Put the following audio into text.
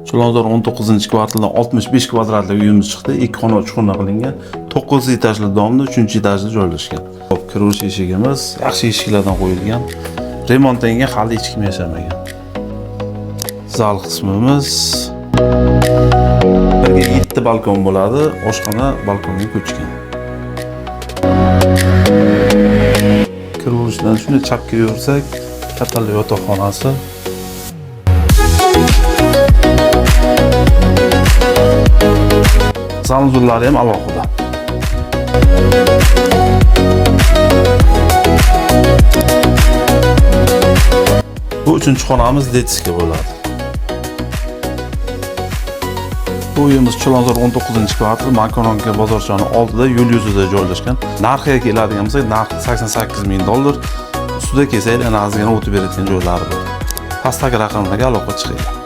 Chilonzor 19-kvartaldan 65 kvadratlik uyimiz chiqdi. 2 xona 3 xona qilingan. 9 etajli domda 3-etajda joylashgan. Hop, kirish eshigimiz yaxshi eshiklardan qo'yilgan. Remontlangan, hali hech kim yashamagan. Zal qismimiz birga 7 balkon bo'ladi. Oshxona balkonga ko'chgan. Kirishdan shuni chapga yursak, kattali yotoqxonasi. Sanuzurlari ham alohida. Bu 3-xonamiz detskiy bo'ladi. Bu uyimiz Chilonzor 19-kvartal Makaronka bozorchani oldida, yo'l yuzida joylashgan. Narxiga keladigan bo'lsak, narxi $88,000. Ustida kelsak, ozgina o'tib beradigan joylari bor. Pastdagi raqamlarga aloqa chiqing.